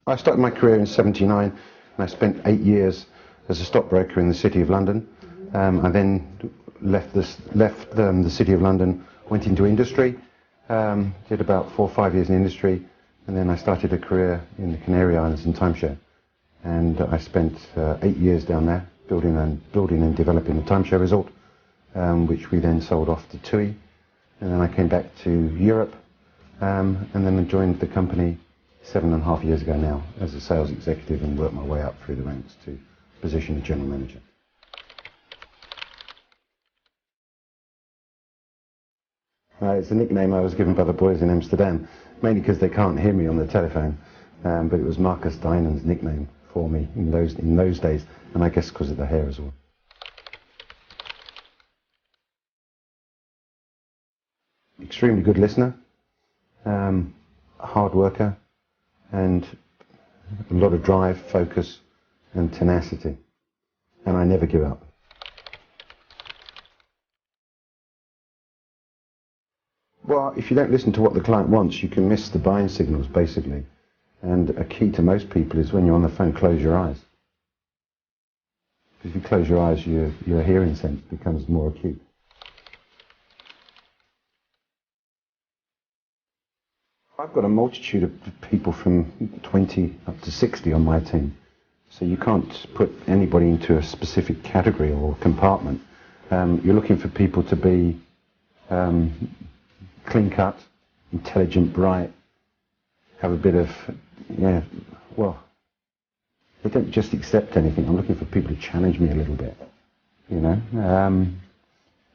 I started my career in '79, and I spent 8 years as a stockbroker in the City of London. I then left the City of London, went into industry, did about 4 or 5 years in industry, and then I started a career in the Canary Islands in timeshare. And I spent 8 years down there building and developing a timeshare resort, which we then sold off to TUI. And then I came back to Europe, and then I joined the company 7.5 years ago now as a sales executive and worked my way up through the ranks to position of general manager. It's a nickname I was given by the boys in Amsterdam, mainly because they can't hear me on the telephone, but it was Marcus Dynan's nickname for me in those days, and I guess because of the hair as well. Extremely good listener, hard worker, and a lot of drive, focus, and tenacity, and I never give up. Well, if you don't listen to what the client wants, you can miss the buying signals, basically. And a key to most people is when you're on the phone, close your eyes. Because if you close your eyes, your hearing sense becomes more acute. I've got a multitude of people from 20 up to 60 on my team. So you can't put anybody into a specific category or compartment. You're looking for people to be clean-cut, intelligent, bright, have a bit of, well, they don't just accept anything. I'm looking for people to challenge me a little bit, you know.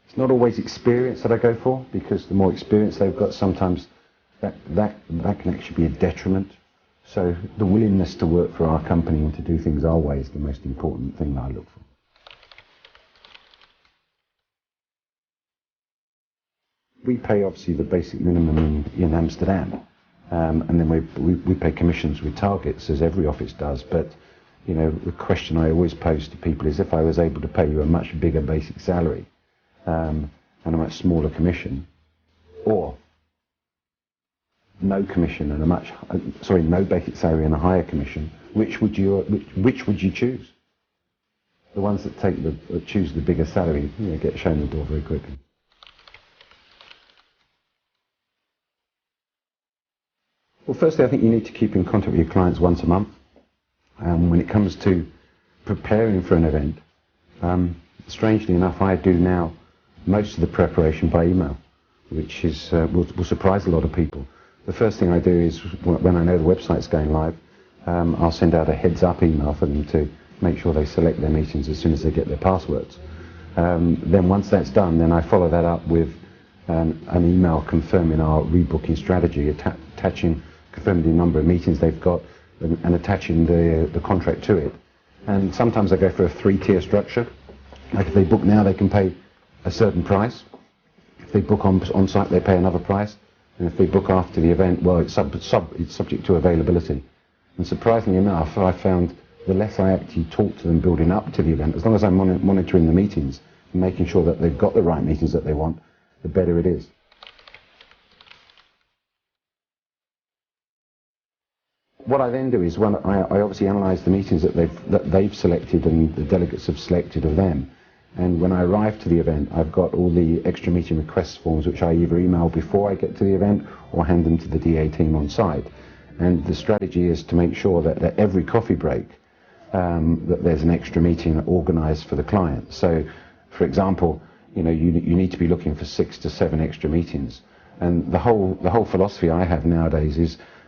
It's not always experience that I go for, because the more experience they've got, sometimes that can actually be a detriment. So the willingness to work for our company and to do things our way is the most important thing that I look for. We pay obviously the basic minimum in Amsterdam, and then we pay commissions with targets, as every office does. But you know, the question I always pose to people is, if I was able to pay you a much bigger basic salary and a much smaller commission, or no commission and no basic salary and a higher commission, which would you choose? The ones that choose the bigger salary, get shown the door very quickly. Well, firstly, I think you need to keep in contact with your clients once a month. When it comes to preparing for an event, strangely enough, I do now most of the preparation by email, which is will surprise a lot of people. The first thing I do is, when I know the website's going live, I'll send out a heads-up email for them to make sure they select their meetings as soon as they get their passwords. Then once that's done, then I follow that up with an email confirming our rebooking strategy, confirming the number of meetings they've got, and attaching the contract to it. And sometimes I go for a 3-tier structure. Like if they book now, they can pay a certain price. If they book on site, they pay another price. And if they book after the event, well, it's subject to availability. And surprisingly enough, I found the less I actually talk to them building up to the event, as long as I'm monitoring the meetings and making sure that they've got the right meetings that they want, the better it is. What I then do is, when I obviously analyse the meetings that they've selected and the delegates have selected of them, and when I arrive to the event, I've got all the extra meeting request forms, which I either email before I get to the event or hand them to the DA team on site. And the strategy is to make sure that at every coffee break that there's an extra meeting organised for the client. So, for example, you need to be looking for 6 to 7 extra meetings. And the whole philosophy I have nowadays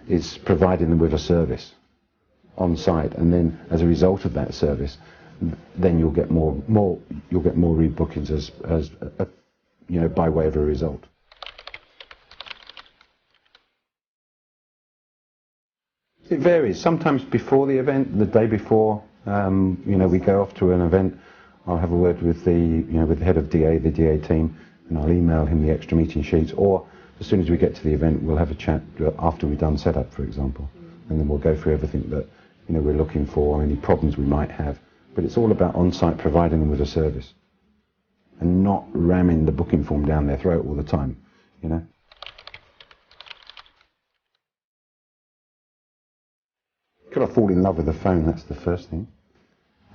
is providing them with a service on site, and then as a result of that service, then you'll get more rebookings as by way of a result. It varies. Sometimes before the event, the day before, we go off to an event, I'll have a word with the head of DA, the DA team, and I'll email him the extra meeting sheets. Or as soon as we get to the event, we'll have a chat after we've done setup, for example, and then we'll go through everything that we're looking for, any problems we might have. But it's all about on-site providing them with a service, and not ramming the booking form down their throat all the time. You've got to fall in love with the phone, that's the first thing.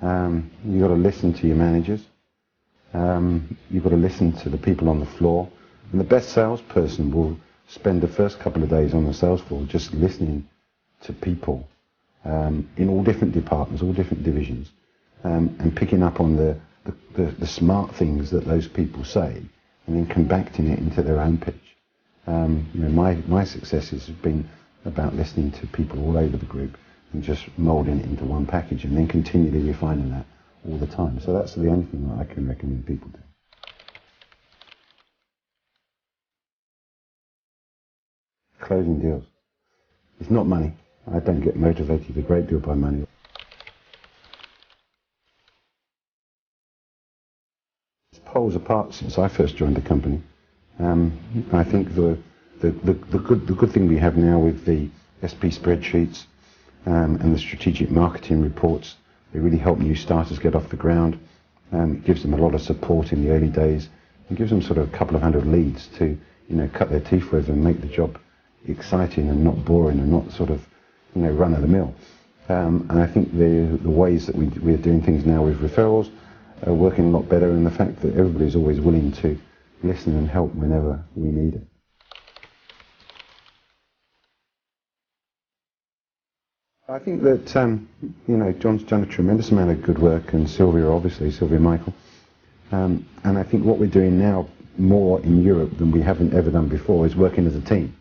You've got to listen to your managers. You've got to listen to the people on the floor. And the best salesperson will spend the first couple of days on the sales floor just listening to people in all different departments, all different divisions, and picking up on the smart things that those people say, and then compacting it into their own pitch. My successes have been about listening to people all over the group and just moulding it into one package, and then continually refining that all the time. So that's the only thing that I can recommend people do. Closing deals. It's not money. I don't get motivated a great deal by money. It's poles apart since I first joined the company. I think the good thing we have now with the SP spreadsheets and the strategic marketing reports, they really help new starters get off the ground. It gives them a lot of support in the early days. It gives them sort of a couple of hundred leads to, cut their teeth with and make the job exciting and not boring and not sort of, run of the mill. And I think the ways that we're doing things now with referrals are working a lot better, and the fact that everybody's always willing to listen and help whenever we need it. I think that, John's done a tremendous amount of good work, and Sylvia, obviously, Sylvia Michael. And I think what we're doing now more in Europe than we haven't ever done before is working as a team.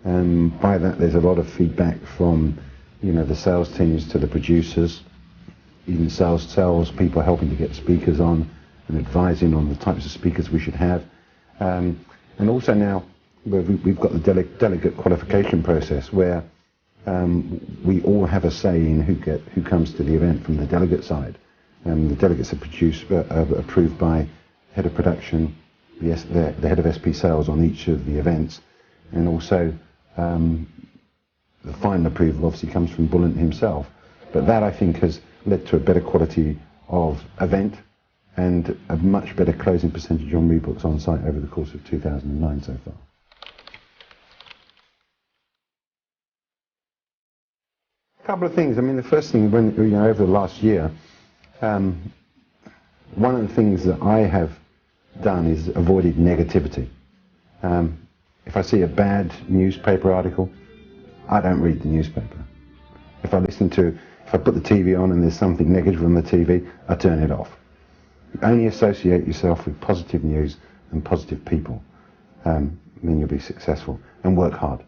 And by that, there's a lot of feedback from, the sales teams to the producers, even sales people helping to get speakers on and advising on the types of speakers we should have. And also now, we've got the delegate qualification process where we all have a say in who comes to the event from the delegate side. The delegates are approved by head of production, the head of SP sales on each of the events, and also the final approval obviously comes from Bullen himself. But that, I think, has led to a better quality of event and a much better closing percentage on rebooks on site over the course of 2009 so far. A couple of things. I mean, the first thing, over the last year, one of the things that I have done is avoided negativity. If I see a bad newspaper article, I don't read the newspaper. If I put the TV on and there's something negative on the TV, I turn it off. You only associate yourself with positive news and positive people, then you'll be successful, and work hard.